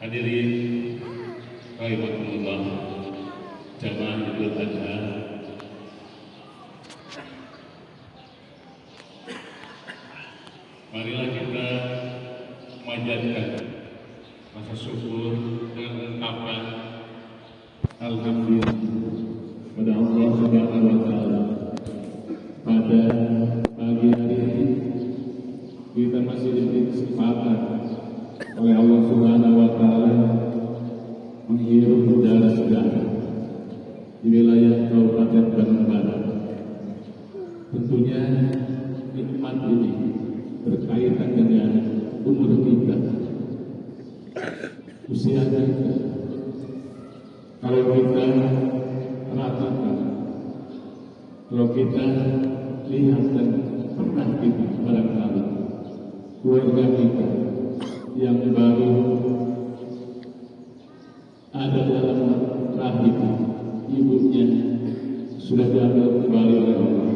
Hadirin rahimakumullah, jamaah Idul Adha. Marilah kita memanjatkan rasa syukur dengan ungkapan alhamdulillah pada Allah Subhanahu wa taala. Pada pagi hari ini kita masih diberi kesempatan oleh Allah Subhanahu wa taala menghirup udara segar di wilayah Kabupaten Bandung Barat. Tentunya nikmat ini berkaitan dengan umur kita, usia kita. Kalau kita perhatikan, kalau kita lihat dan pernah kita barangkali keluarga kita yang baru ada dalam rahim ibunya sudah diambil kembali oleh Allah,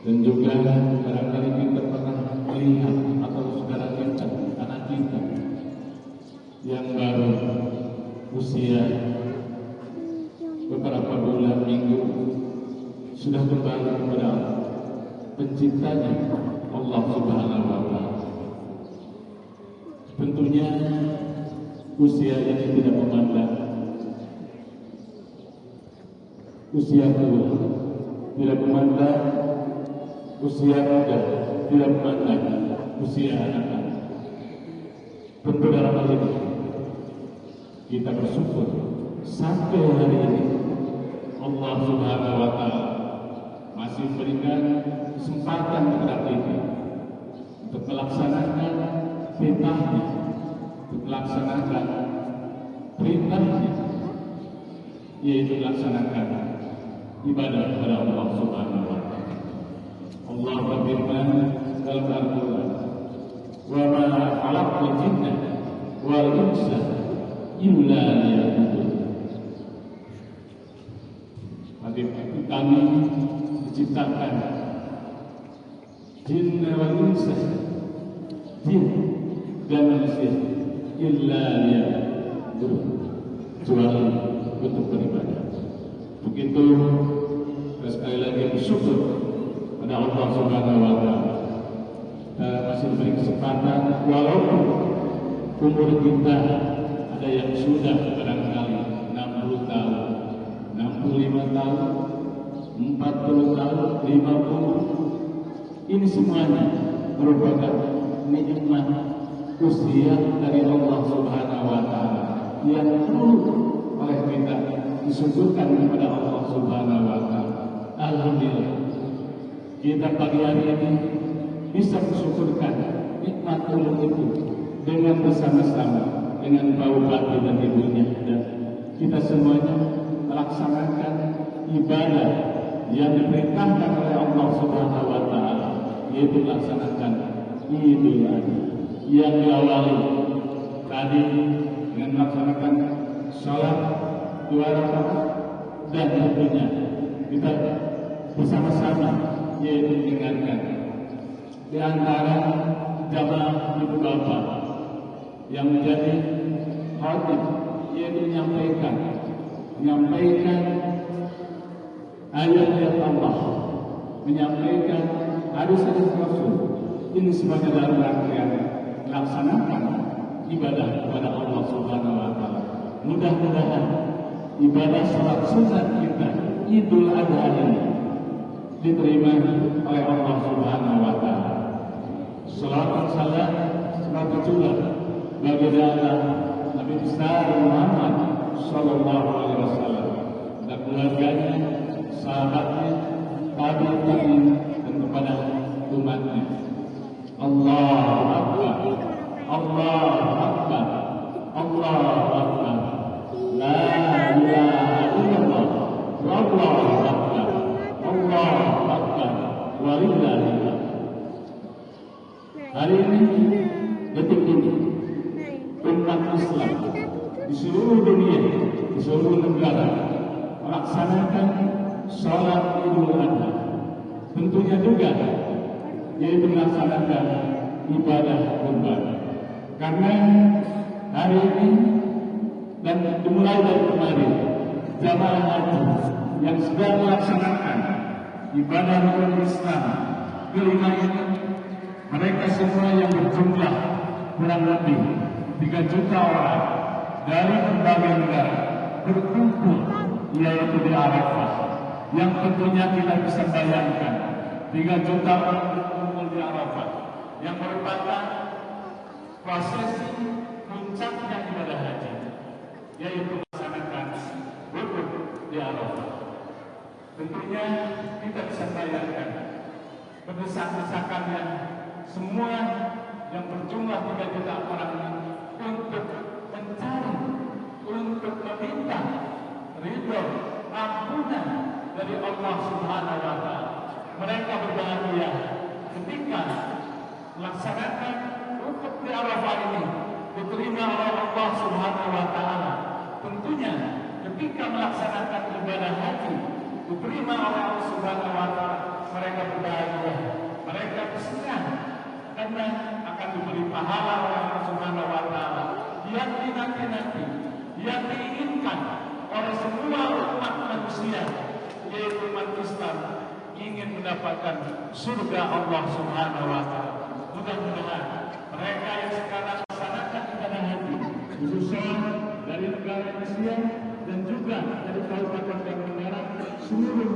dan juga barangkali kita pernah melihat atau saudara kita, anak kita yang baru usia beberapa bulan minggu sudah kembali kepada penciptanya Allah Subhanahu wa taala. Tentunya usia ini tidak memandang usia tua, tidak memandang usia muda, tidak memandang usia anak-anak. Tentu dalam hal ini kita bersyukur sampai hari ini Allah Subhanahu wa taala masih berikan kesempatan kepada kita untuk melaksanakan perintahnya, untuk melaksanakan perintahnya, yaitu melaksanakan ibadah kepada Allah Subhanahu wa taala. Allah berfirman dalam Al-Quran, "Wa ma khalaqtul jinna wal insa illa liya'budun." Kami diciptakan jin wal insa, jin dan manusia, illa liya'budun, kecuali untuk beribadah. Begitu, sekali lagi bersyukur pada Allah Subhanahu wa taala masih diberi kesempatan, walaupun umur kita ada yang sudah barangkali 60 tahun, 65 tahun, 40 tahun, 50. Ini semuanya merupakan nikmat usia dari Allah Subhanahu wa taala yang perlu oleh kita disyukurkan kepada Allah Subhanahu wa taala. Alhamdulillah, kita pagi hari ini bisa bersyukurkan nikmat umur itu dengan bersama-sama dengan bapak dan ibunya, dan kita semuanya melaksanakan ibadah yang diperintahkan oleh Allah Subhanahu wa taala, yaitu melaksanakan Idul Adha yang diawali tadi dengan melaksanakan sholat 2 rakaat dan tentunya kita bersama-sama yaitu mengingatkan di antara jamaah ibu bapak yang menjadi khatib yaitu menyampaikan ayat-ayat Allah, menyampaikan hadis-hadis Rasul. Ini sebagai dalam rangkaian melaksanakan ibadah kepada Allah Subhanahu wa taala. Mudah-mudahan ibadah salat sunat kita Idul Adha ini diterima oleh Allah Subhanahu wa taala. Salawat salam juga bagi Nabi besar Muhammad sallallahu alaihi wasallam dan keluarganya, sahabatnya, tabi'in dan kepada umatnya. Allahu Akbar, Allahu Akbar, Allahu Akbar, la ilaha illallah, Allahu Akbar, Allahu Akbar, walillahillah. Hari ini, detik ini, umat Islam di seluruh dunia, di seluruh negara melaksanakan sholat Idul Adha. Tentunya juga yaitu melaksanakan ibadah kurban. Karena hari ini dan dimulai dari kemarin jamaah haji yang sedang melaksanakan ibadah rukun Islam kelima ini, mereka semua yang berjumlah kurang lebih 3 juta orang dari berbagai negara berkumpul yaitu di Arafah, yang tentunya kita bisa bayangkan 3 juta orang berkumpul di Arafah yang merupakan prosesi puncaknya ibadah haji, yaitu melaksanakan wukuf di Arafah. Tentunya kita bisa bayangkan berdesak-desakannya semua yang berjumlah 3 juta orang ini untuk mencari, untuk meminta ridho, ampunan dari Allah Subhanahu wa taala. Mereka berbahagia ketika melaksanakan wukuf di Arafah ini diterima oleh Allah Subhanahu wa taala. Tentunya ketika melaksanakan ibadah haji diterima oleh Allah Subhanahu wa taala, mereka berbahagia, mereka bersenang karena akan diberi pahala oleh Allah Subhanahu wa taala yang dinanti-nanti, yang diinginkan oleh semua umat manusia, yaitu umat Islam ingin mendapatkan surga Allah Subhanahu wa taala. Mudah-mudahan mereka yang sekarang melaksanakan ibadah haji, khususnya dari negara Indonesia dan juga dari kabupaten negara seluruh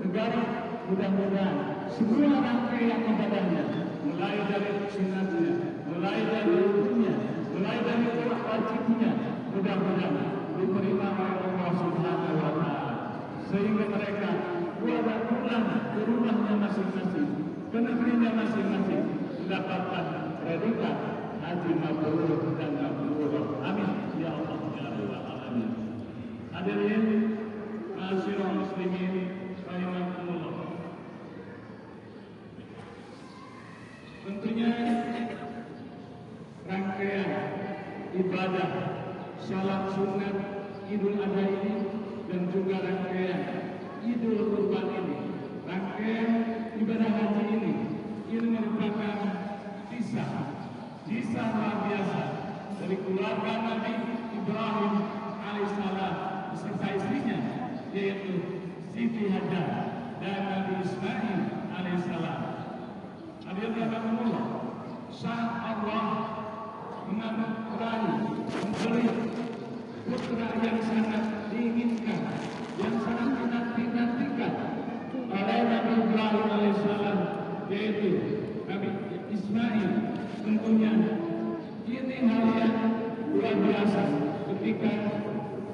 negara, mudah-mudahan semua rangkaian ibadahnya, mulai dari sunatnya, mulai dari rukunnya, mulai dari wajibnya, mudah-mudahan diterima oleh Allah Subhanahu wa taala, sehingga mereka pulang ke rumahnya masing-masing, ke negerinya masing-masing, mendapatkan predikat haji mabrur dan mabrur. Amin ya Allah ya Rabbal alamin. Hadirin ma'asyiral muslimin rahimakumullah. Tentunya rangkaian ibadah salat sunat Idul Adha ini dan juga rangkaian Idul Kurban ini, rangkaian ibadah haji ini merupakan kisah luar biasa dari keluarga Nabi Ibrahim alaihissalam beserta istrinya, yaitu Siti Hajar dan Nabi Ismail alaihissalam. Hadirin rahimakumullah, saat Allah memberi putra yang sangat diinginkan, yang sangat dinantikan oleh Nabi Ibrahim alaihissalam, yaitu Nabi Ismail. Tentunya ini hal yang luar biasa ketika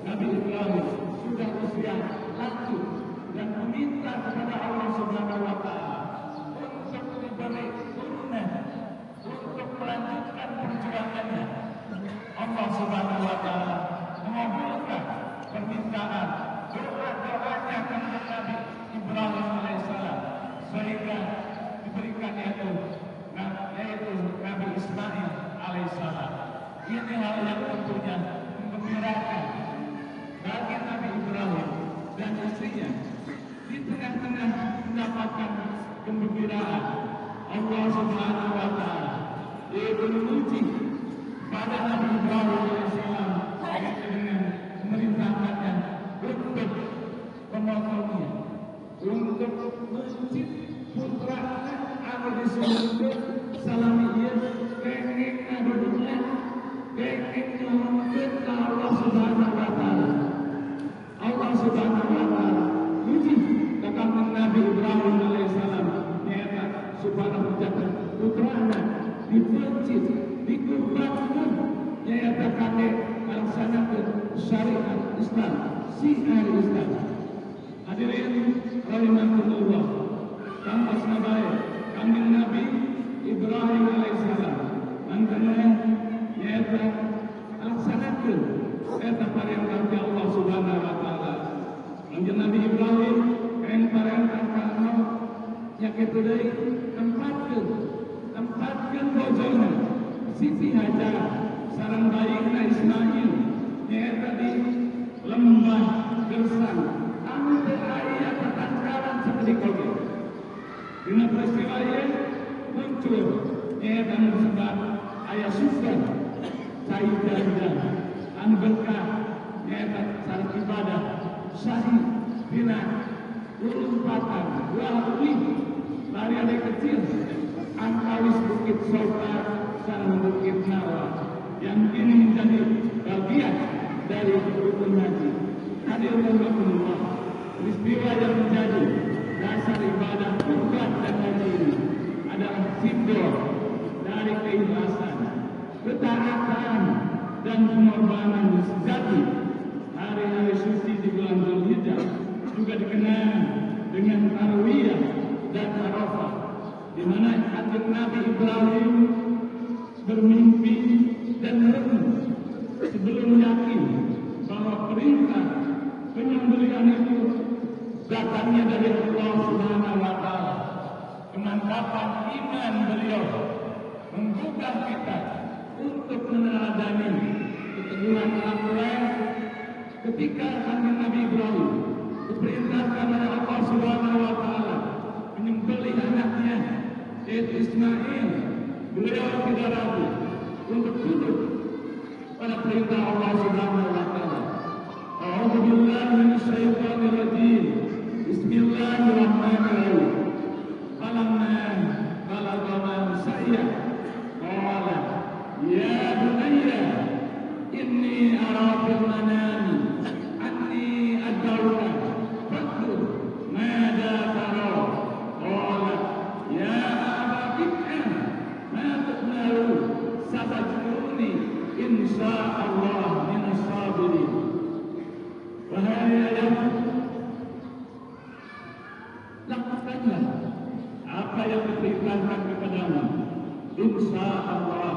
Nabi Ibrahim sudah usia lanjut dan meminta kepada Allah Subhanahu wa taala untuk diberi turunan untuk melanjutkan perjuangannya. Allah Subhanahu wa taala mengabulkan permintaan doa-doanya kepada Nabi Ibrahim alaihissalam, sehingga diberikan yaitu tengah mendapatkan kegembiraan Allah Subhanahu wa Ta'ala, yaitu memuji pada Nabi Ibrahim alaihissalam dengan memerintahkannya untuk memotongnya, untuk mencit putra anu disebut salamiyah kenging adunya kenging nyumpet ke Allah Subhanahu wa Ta'ala. Allah Subhanahu wa Ta'ala muji kakang Nabi Ibrahim alaihissalam nyata supaya menjaga putranya dipencit, dikurbankan nyata kane melaksanakan syariat Islam, syiar Islam. Hadirin rahimakumullah, kampus nabae kambing Nabi Ibrahim alaihissalam antara nyata melaksanakan eta perintah Allah Subhanahu wa Ta'ala. Anjeun Nabi Ibrahim kain perintah kana nya kitu deui tempatkeun bojona Siti Hajar sareng bayinya Ismail nyaeta di lembah Gersang anu teu aya tatangkaran saeutik oge. Dina peristiwa ieu muncul nyaeta sebab aya sufat cai-cai anu berkah nyaeta sareng ibadah sahih dina umpatan dua uih lari ada kecil antawis Bukit Sokar sareng Bukit Nawa yang ini menjadi bagian dari rukun haji. Hadirin rahimakumullah, peristiwa yang menjadi dasar ibadah kurban dan haji ini adalah simbol dari keikhlasan, ketaatan dan pengorbanan sejati. Hari-hari suci di bulan Dzulhijjah juga dikenal dengan Tarwiyah dan Arafah, di mana kanjeng Nabi Ibrahim bermimpi dan merenung sebelum yakin bahwa perintah penyembelihan itu datangnya dari Allah Subhanahu wa Ta'ala. Kemantapan iman beliau menggugah kita untuk meneladani keteguhan akhlak ketika kanjeng Nabi Ibrahim diperintahkan oleh Allah Subhanahu wa Ta'ala menyembelih anaknya yaitu Ismail. Beliau tidak ragu untuk tunduk pada perintah Allah Subhanahu wa Ta'ala. A'udzu billahi minasyaitonir rajim. Bismillahirrahmanirrahim. Falamma balagha sa'ya qala ya bunayya inni ara fil manami anni ad'uka fanzur madza tara. Qala ya abati ma taqulu satajiduni insyaallah minas sabirin. Wahai ayahku, lakukanlah apa yang diperintahkan kepadamu. Insyaallah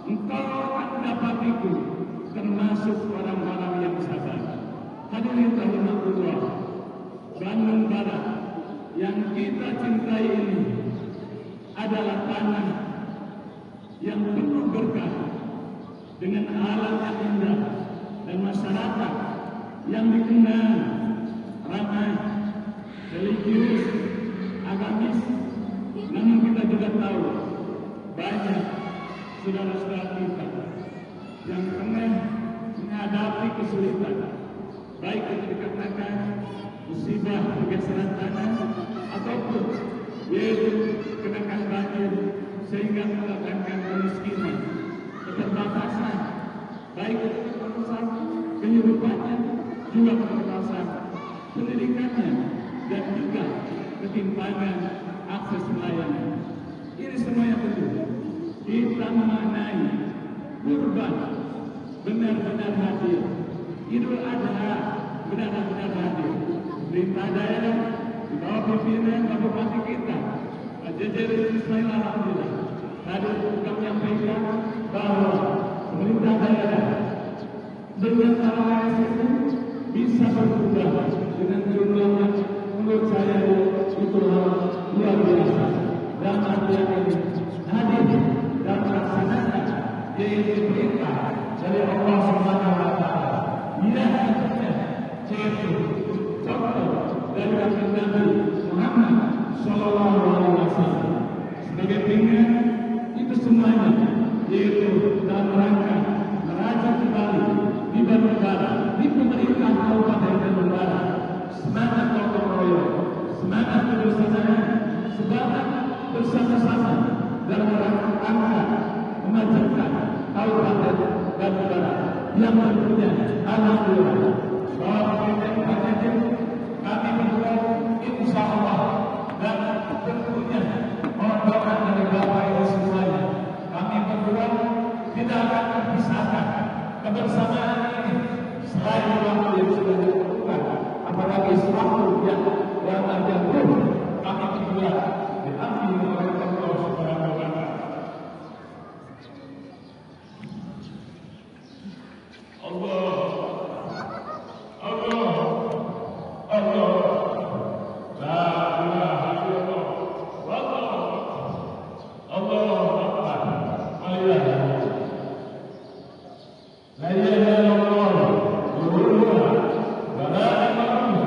engkau akan dapatiku termasuk orang-orang yang sabar. Hadirin rahimakumullah, Bandung Barat yang kita cintai ini adalah tanah yang penuh berkah dengan alam yang indah dan masyarakat yang dikenal ramah, religius, agamis. Namun kita juga tahu banyak saudara-saudara kita yang tengah menghadapi kesulitan, baik itu dikarenakan musibah pergeseran tanah ataupun yaitu kenakan banjir sehingga mendatangkan kemiskinan, keterbatasan, baik itu keterbatasan kehidupannya, juga keterbatasan pendidikannya, dan juga ketimpangan akses pelayanan. Ini semuanya tentu kita memaknai kurban benar-benar hadir, Idul Adha benar-benar hadir. Perintah daerah di bawah pimpinan Kabupaten kita, Pak Jejer Ismail, alhamdulillah tadi kita menyampaikan bahwa pemerintah daerah dengan cara itu bisa berubah dengan jumlah yang menurut saya itu luar biasa. Dan artian ini hadir dan melaksanakan yaitu perintah dari Allah Subhanahu wa Ta'ala. Ia yaitu contoh dari Nabi angkat, memajukan kabupaten Bandung Barat yang tentunya alhamdulillah bahwa kami berdua insya Allah dan tentunya mohon doa dari Bapak Ibu semuanya, kami berdua tidak akan terpisahkan kebersamaan ini selain waktu yang sudah ditentukan, apalagi waktu yang jauh kami berdua diambil oleh Allah Subhanahu wa Ta'ala. Allah, Allah, Allah, la ilaha illallah, wallah, Allah Akbar, la ilaha illallah, la ilaha illallah, wa la ilaha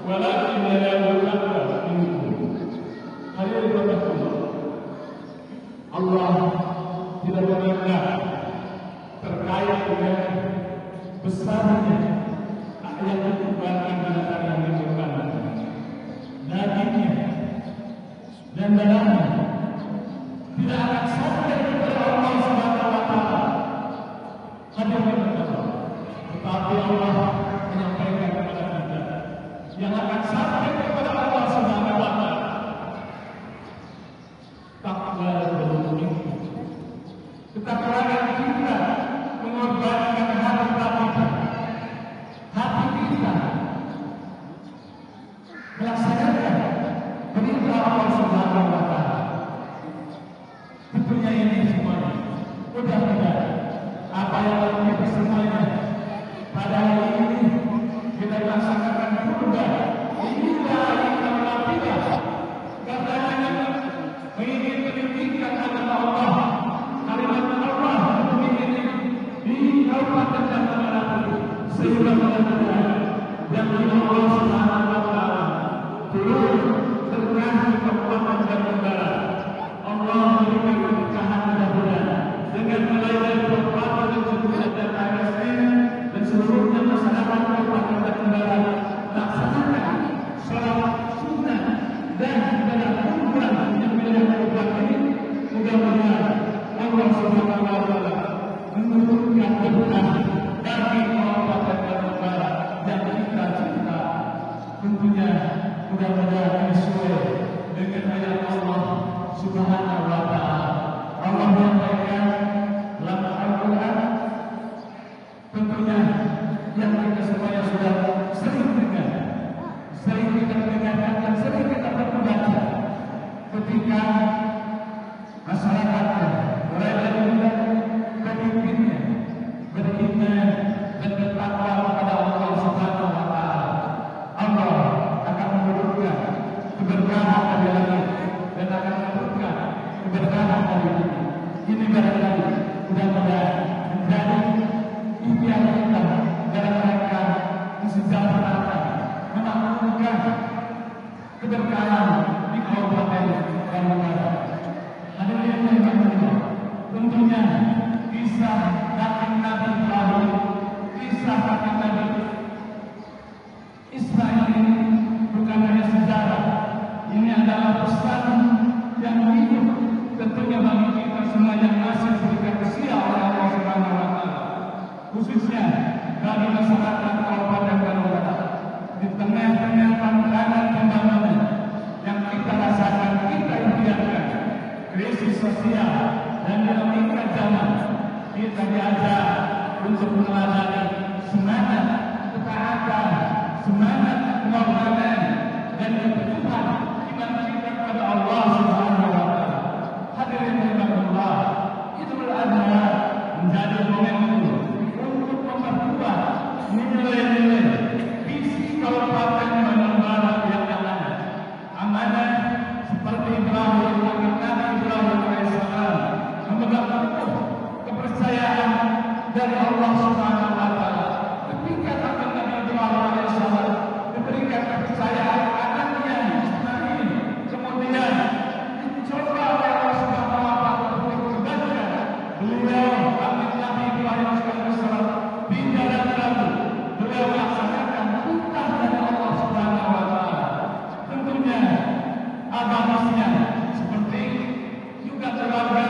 walakin la ilaha Allah tidak memandang terkait dengan besarnya yang dikubarkan binatang yang dimakan, dagingnya dan darahnya tidak akan sampai kepada Allah Subhanahu wa Ta'ala. Hadirin Allah, tetapi Allah menyampaikan kepada kita yang akan sampai kepada Allah Subhanahu wa Ta'ala. Takwa berhubung ketakwaan kita mengorbankan harta kita, hati kita, melaksanakan perintah Allah Subhanahu wa Ta'ala. Tentunya ini semuanya mudah-mudahan apa yang kita semuanya pada hari ini kita laksanakan kurban inilah yang kita karena ingin meninggikan agama Allah, kalimat Allah di Kabupaten Bandung Barat sehingga mudah-mudahan yang Allah Subhanahu wa Ta'ala turun terang di Kabupaten Bandung Barat. Allah memberikan keberkahan mudah-mudahan dengan mulai dari Kabupaten dan juga dan ASN dan seluruhnya masyarakat Kabupaten Bandung Barat laksanakan sholat sunnah dan ibadah kurban yang wilayah kurban ini. Mudah-mudahan Allah Subhanahu wa Ta'ala menurunkan berkah bagi Kabupaten Bandung Barat yang kita cinta. Tentunya mudah-mudahan sesuai dengan ayat Allah Subhanahu wa Ta'ala. Allah menyampaikan dalam Al-Quran, tentunya yang kita semuanya sudah sering dengar, sering kita dengarkan dan sering kita membaca ketika masyarakatnya mulai dari pemimpinnya beriman dan bertakwa kepada Allah Subhanahu wa Ta'ala. Allah akan menurunkan keberkahan dari langit dan akan menurunkan keberkahan dari bumi. Ini barangkali mudah-mudahan menjadi impian kita dalam rangka mensejahterakan, memakmurkan keberkahan di Kabupaten Bandung Barat. Hadirin yang berbahagia, tentunya kisah Nabi Ibrahim, kisah Nabi Ismail ini bukan hanya sejarah, ini adalah pesan yang hidup tentunya bagi kita semua yang masih dikasihi oleh Allah Subhanahu wa Ta'ala, khususnya bagi masyarakat Kabupaten Bandung Barat di tengah-tengah tantangan pembangunan yang kita rasakan, kita impiankan, krisis sosial dan dinamika zaman. Kita diajak untuk meneladani semangat ketaatan, semangat pengorbanan dan kepedulian iman kita kepada Allah Subhanahu wa Ta'ala. Hadirin rahimakumullah, Idul Adha menjadi momentum untuk memperkuat nilai-nilai visi Kabupaten Bandung Barat yang amanah seperti Ibrahim, Nabi Ibrahim alaihissalam memegang teguh kepercayaan dari Allah Subhanahu wa Ta'ala. Ketika Nabi Ibrahim alaihissalam diberikan kepercayaan anaknya Ismail, kemudian dicoba oleh Allah Subhanahu wa Ta'ala untuk mengembalikan beliau, Nabi Ibrahim alaihissalam, di jalan Rabu. Beliau melaksanakan perintah dari Allah Subhanahu wa Ta'ala. Tentunya agamanya seperti juga keluarga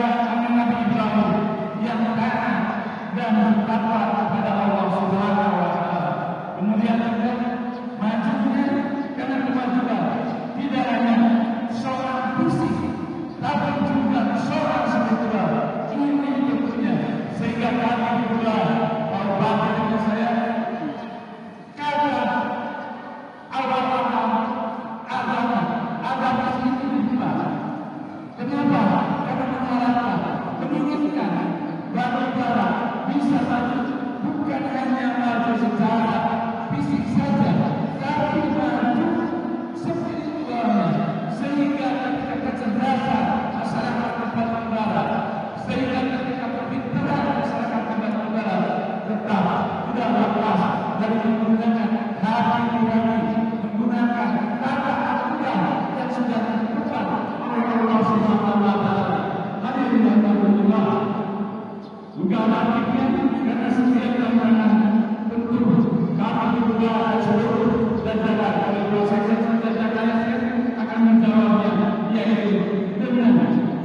akan menjawabnya, yaitu dengan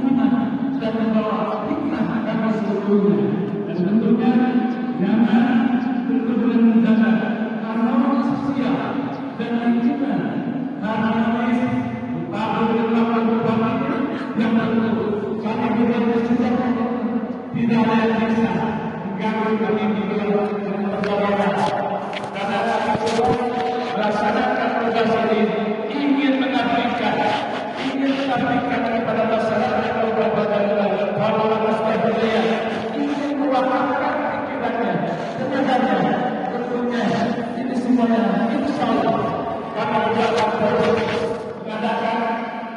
iman dan membawa hikmah bagi seluruhnya. Dan tentunya jangan dengan menjaga harmoni sosial dan lingkungan harmonis dibangun dengan berbagai yang tentu kami juga sudah tidak ada yang bisa mengganggu kami di dalam perjalanan. Karena kami melaksanakan tugas ini ingin mengabdikan kepada masyarakat Kabupaten bahwa Masyarakat ingin mewakafkan pikirannya, tenaganya, tentunya ini semuanya insya Allah kami juga akan mengadakan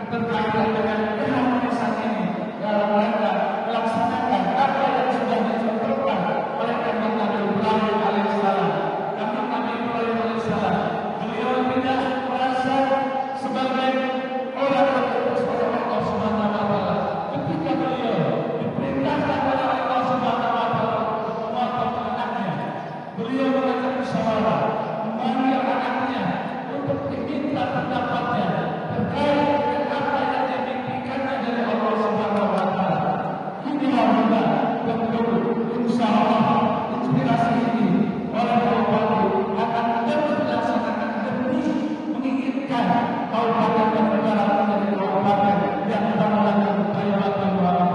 keterkaitan dengan keharmonisan ini dalam rangka melaksanakan apa yang sudah dicontohkan oleh Nabi Ibrahim alaihissalam. Nabi Ibrahim alaihissalam, beliau tidak merasa sebagai orang yang diutus oleh Allah Subhanahu wa taala. Ketika beliau diperintahkan oleh Allah Subhanahu wa taala memotong anaknya, beliau mengajak musyawarah, memanggil anaknya untuk diminta pendapatnya terkait dengan apa yang dimimpikannya dari Allah Subhanahu wa taala. Inilah juga bentuk insya Allah inspirasi ini oleh Kabupaten akan terus dilaksanakan demi menginginkan Kabupaten Bandung menjadi kabupaten yang bernama Kalimantan Barat.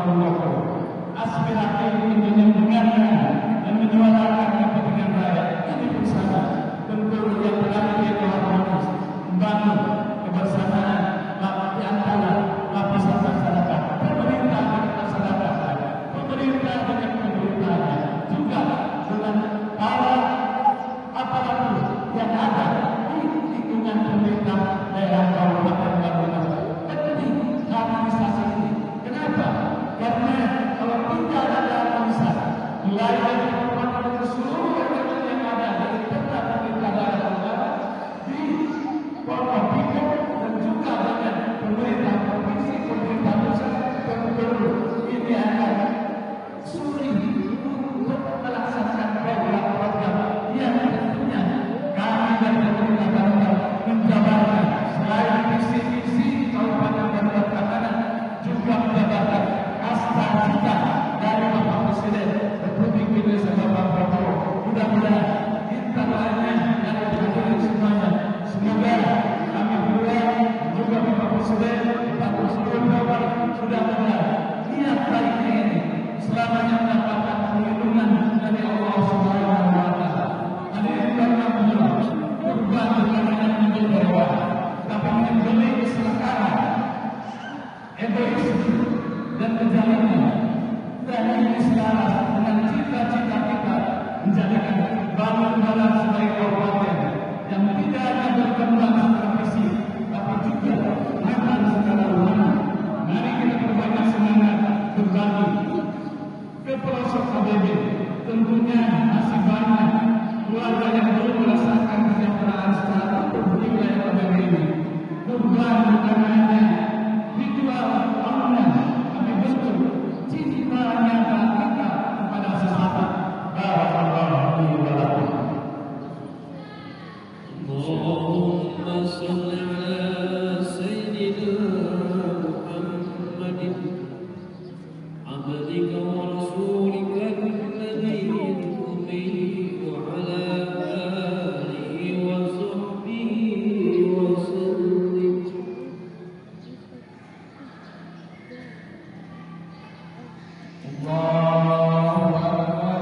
Aspirasi ini mendengarkan dan menyuarakan kepentingan rakyat ini bersama tentu yang berarti harmonis membangun kebersamaan di antara lapisan masyarakat, pemerintah dengan masyarakat, pemerintah dengan pemerintah, juga dengan para aparatur yang ada di lingkungan pemerintah daerah Kabupaten Bandung. Penting harmonisasi ini. Kenapa? Karena kalau tidak ada harmonisasi, mulai dari kabupaten ke seluruh kabupaten yang ada di internal pemerintah daerah di Provinsi dan juga dengan pemerintah provinsi, pemerintah pusat, tentu ini akan sulit untuk melaksanakan program-program yang tentunya kami dan pemerintah daerah menjabarkan selain visi-visi Kabupaten Bandung Barat juga menjabarkan kasta cita dari Bapak Presiden Republik Indonesia Bapak Prabowo. Mudah-mudahan kita doanya yang dihadiri semuanya. Semoga kami berdua juga Bapak Presiden, Pak Presiden Bapak sudah benar niat baiknya ini selamanya mendapatkan perlindungan dari Allah Subhanahu wa taala. Hadirin karena kurban bukan hanya menjadi bawah, tapi membeli keserakahan, egois dan kejahatan. Dan ini selaras dengan cita-cita kita menjadikan Bandung Barat sebagai kabupaten yang tidak hanya berkembang secara fisik, tapi juga makan secara rohani. Mari kita perbanyak semangat berbagi ke pelosok KBB. Tentunya masih banyak keluarga yang belum merasakan kesejahteraan secara utuh di wilayah KBB ini. Kurban bukan hanya ritual bangunan, tapi bentuk cinta nyata kita kepada sesama. Barakallahu fiikum wa lakum. Allahumma shalli ala sayyidina Muhammadin abdika wa rasulika an-nabiyil ummi wa ala alihi wa sahbihi wa sallim. Allahu Akbar,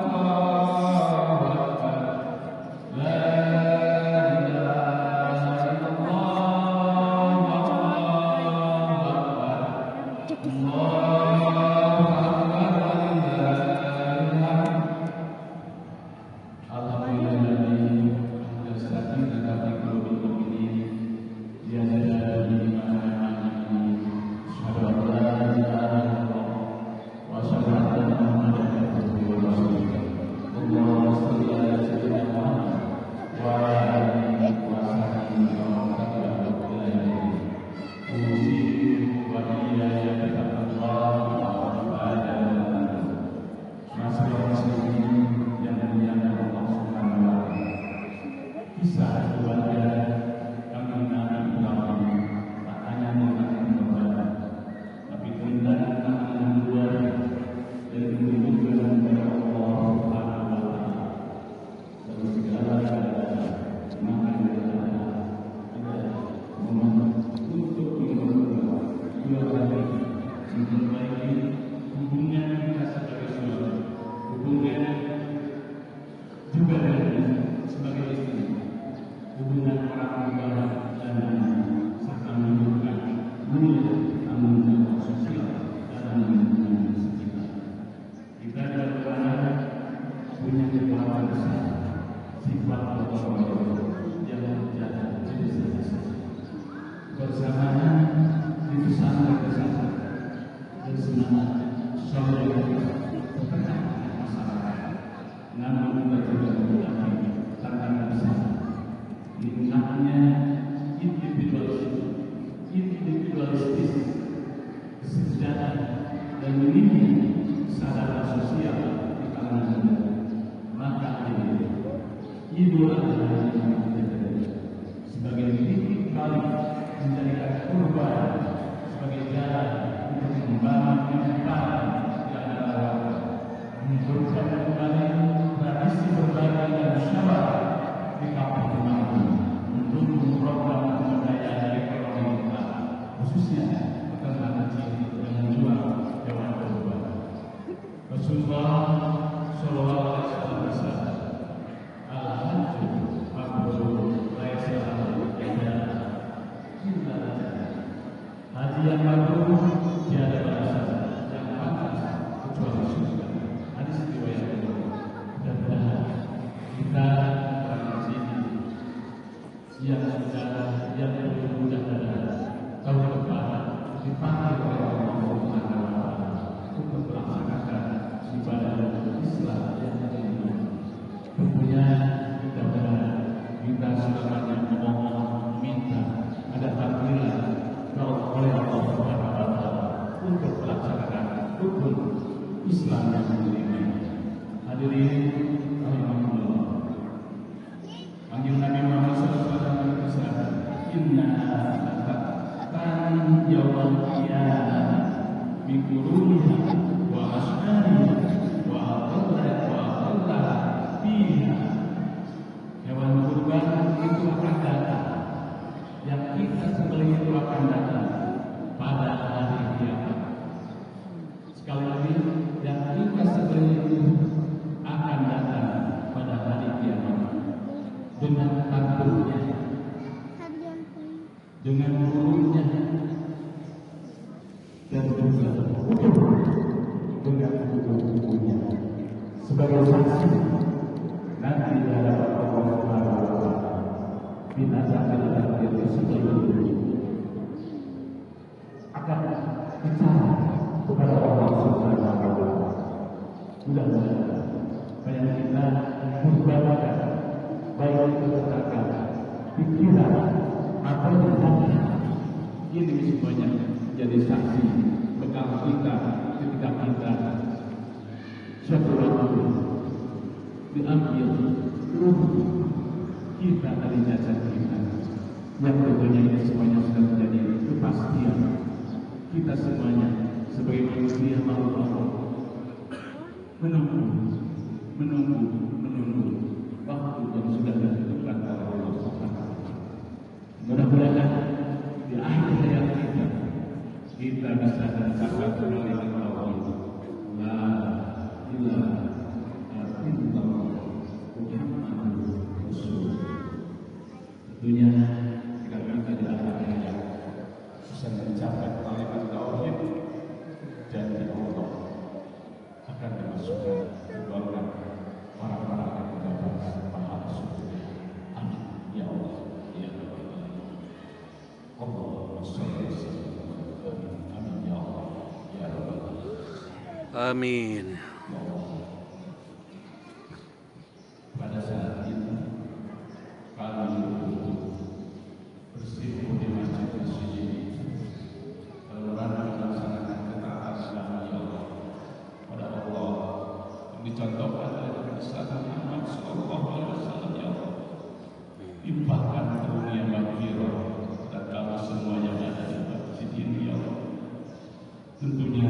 Allahu Akbar, la ilaha illallah, Allahu Akbar, Allahu Akbar. Alhamdulillah, jazakallahu khairan kullu mu'minin ya jalla wa minimnya kesadaran sosial di kalangan kita. Maka Idul Adha sebagai titik balik menjadikan kurban sebagai jalan untuk membangun kehidupan di antara warga, menghidupkan kembali tradisi berbagi dan musyawarah di kampung halaman, untuk memprogram pemberdayaan ekonomi kita, khususnya peternak kecil yang menjual hewan kurban. Rasulullah Shallallahu Alaihi Wasallam bersabda, "Al-hajju mabrur laisa lahu jazaa illa al-jannah." Haji yang mabrur tiada balasan yang pantas kecuali surga. Hadis riwayat Bukhari. Mudah-mudahan kita orang di sini yang mudah-mudahan tahun depan dipanggil oleh Allah Subhanahu wa Ta'ala untuk melaksanakan ibadah Islam yang kelima. Tentunya mudah-mudahan kita selamanya memohon, minta ada takdiran oleh Allah Subhanahu wa Ta'ala untuk melaksanakan rukun Islam yang kelima. Hadirin rahimahullah. Panggil Nabi Muhammad SAW bersabda, "Inna laqad yawmal qiyamah bi quruniha wa asnaniha wa aqalla fiha." Hewan kurban itu akan datang, yang kita sembelih itu akan datang pada hari kiamat. Sekali lagi, yang kita sembelih itu akan datang pada hari kiamat dengan tantunya, dengan burungnya, dan juga dengan kuku-kukunya sebagai saksi nanti di hadapan Allah Subhanahu wa Ta'ala. Binatang tersebut akan bicara kepada Allah Subhanahu wa Ta'ala. Mudah-mudahan banyak kita berbangga, baik itu katakan pikiran atau hati, ini semuanya jadi saksi bekal kita ketika kita suatu waktu diambil ruh kita dari jasad kita, yang tentunya ini semuanya sudah menjadi kepastian kita semuanya sebagai manusia makhluk Allah menunggu waktu yang sudah ditentukan oleh Allah Subhanahu. Mudah-mudahan di akhir hayat kita bisa mencapai kembali Allah. La ilaha illallah Muhammadur Rasulullah. Tentunya jika kita di akhir hayat bisa mencapai kalimat tauhid, janji Allah akan dimasukkan ke golongan orang-orang yang mendapatkan pahala surga. Amin ya Allah ya Rabbal alamin. Allahumma shalli ala Muhammad. Amin ya Allah ya Rabbal alamin. Amin. Pada saat ini kami bersimpul di masjid ini dalam rangka melaksanakan ketaatan ya Allah pada Allah yang dicontohkan oleh Nabi Muhammad Sallallahu Alaihi Wasallam ya Allah. Limpahkan karunia maghfirah dan kami semuanya yang ada di masjid ini ya Allah. Tentunya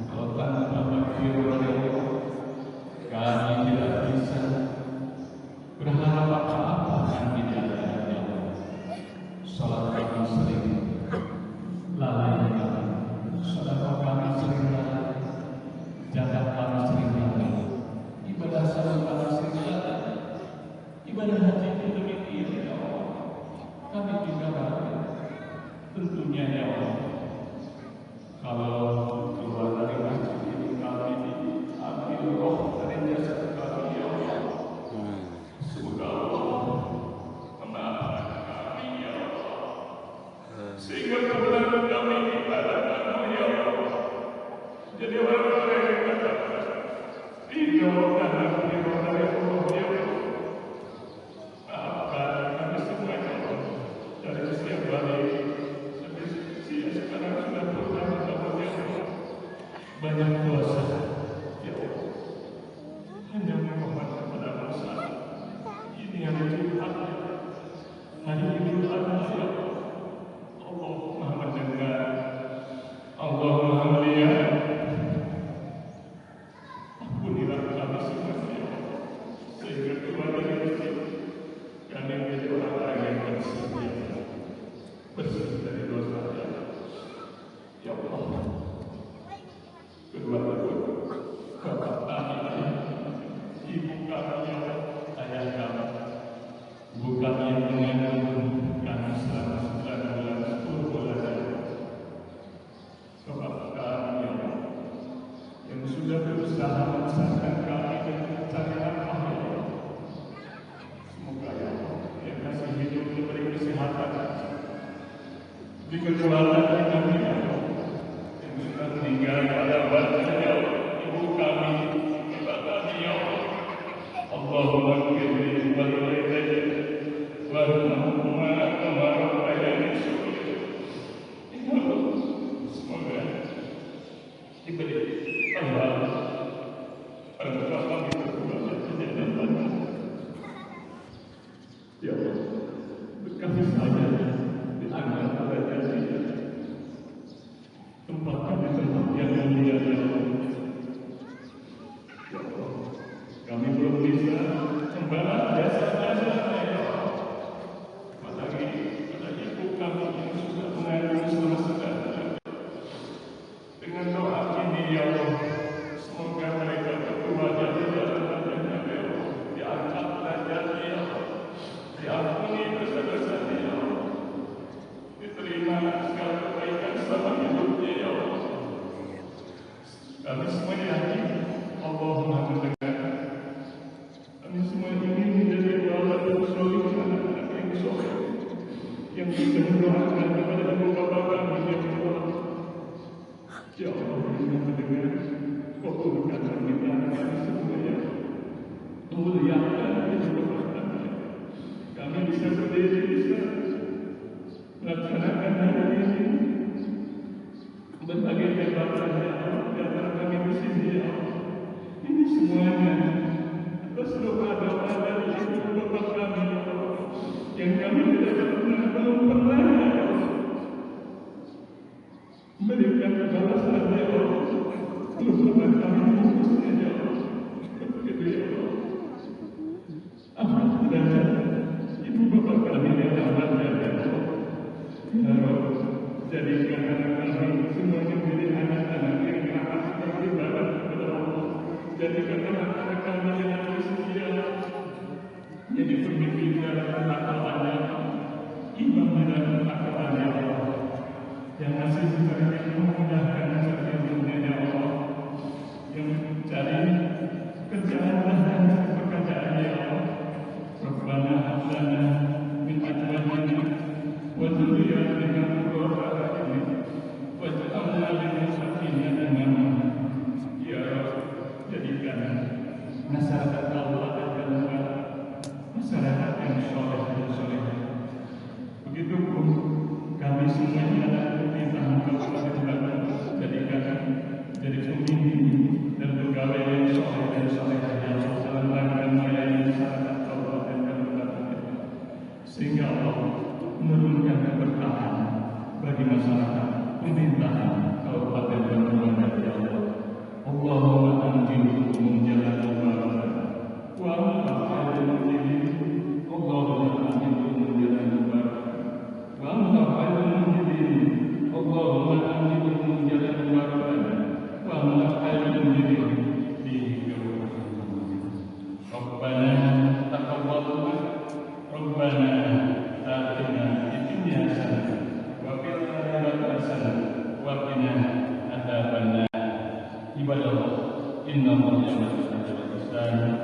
kalau tanpa maghfirah ya Allah, kami tidak bisa berharap apa-apa nanti di akhirat ya Allah. Salat kami sering lalai, sedekah kami sering lalai, zakat kami sering lalai, ibadah salat kami sering lalai, ibadah haji itu demikian ya Allah. Kami juga lalai. Tentunya ya Allah, kalau keluar dari masjid ini kami diambil roh dari jasad kami ya Allah. Semoga Allah memaafkan kami ya Allah, sehingga kebenaran kami dipadamkan ya Allah. Jadi orang-orang yang katakan ridho dan ridho dari Allah ya Allah, maafkan kami semuanya dari usia balik sampai banyak dosa. Ya Allah, hanya memohon kepada masalah ini yang Jumat, hari Idul Adha. Ya Allah Maha mendengar, Allah Maha melihat. Ampunilah kami semua, ya Allah, sehingga keluar dari masjid kami menjadi orang-orang yang bersih dari dosa. Ya Allah, kedua bapak kami, ibu kami, ayah kami, ibu kami yang mengandung kami selama 9 bulan 10 bulan. Bapak kami yang sudah berusaha membesarkan kami dengan cara nafkah, ya Allah, semoga ya Allah yang kasih hidup diberi kesehatan, beri kekuatan kami, ya Allah, yang sudah meninggal pada waktu, ya Allah, ibu kami, bapak kami, ya Allah, Allahumma qirli walidayya warhamhuma kama rabbayani shaghira. Ya Allah, semoga diberi pahala pada kami berdua dan ya Allah, berkasih saja di antara janji tempat kami tempat yang mulia, ya Allah. Ya Allah, kami belum bisa membalas jasa-jasa, ya Allah, apalagi pada ibu kami yang sudah mengandung selama 9 bulan. Dengan doa ini, ya Allah, semoga mereka berdua jadi jalan-jalan, ya Allah, diangkat derajatnya, ya Allah, diampuni dosa-dosanya, ya Allah, diterima segala kebaikan selama hidupnya, ya Allah. Kami semua yakin Allah Maha mendengar. Kami semua ingin menjadi walad dan soleh, anak-anak yang soleh, yang bisa mendoakan kepada ibu bapa kami, ya Allah. Ya Allah, yang mendengar, kabulkan permintaan kami semua, ya Allah. Muliakan hidup kami. Kami bisa berdiri, bisa melaksanakan hari ini. Berbagai jabatan, ya Allah, di antara kami di sini, ya Allah. Ini semuanya atas doa-doa dari ibu bapak kami, ya Allah, yang kami belum pernah, ya Allah, memberikan balasan, ya Allah. Belum pernah kami memutusnya, ya Allah. Begitu, ya Allah. Alhamdulillah, ibu bapak kami yang amat, ya Allah. Ya Allah, jadikan anak kami semuanya menjadi anak-anak yang taat dan beribadah kepada Allah. Jadikan anak-anak kami yang bersedia jadi pemimpin dalam ketakwaan, imam dalam ketakwaan, ya Allah, yang masih mencari memudahkan mencari dunia, ya Allah, yang mencari pekerjaan dan pekerjaan, ya Allah. Rabbana hab lana min azwajina wa dhurriyyatina qurrata a'yun waj'alna lil muttaqina imama. Ya Rabb, jadikan masyarakat Allah adalah masyarakat yang soleh dan solehah. Begitupun kami semuanya adalah pemerintahan Kabupaten Bandung, jadikan jadi pemimpin dan pegawai yang soleh dan solehah, ya Allah, dalam rangka melayani masyarakat Kabupaten Bandung, sehingga Allah menurunkan keberkahan bagi masyarakat pemerintahan Kabupaten Bandung, ya Allah. Allahumma anjilhum jalan barakah wa al-khairul mujibin. Allahumma anjilhum jalan barakah wa al-khairul mujibin. Allahumma anjilhum jalan barakah wa al-khairul mujibin. Rabbana taqabbal Rabbana atina fid dunya hasanah wa fil akhirati hasanah wa qina adzabannar. Ibadallah, inna Allaha ya'muru bil 'adli wal ihsan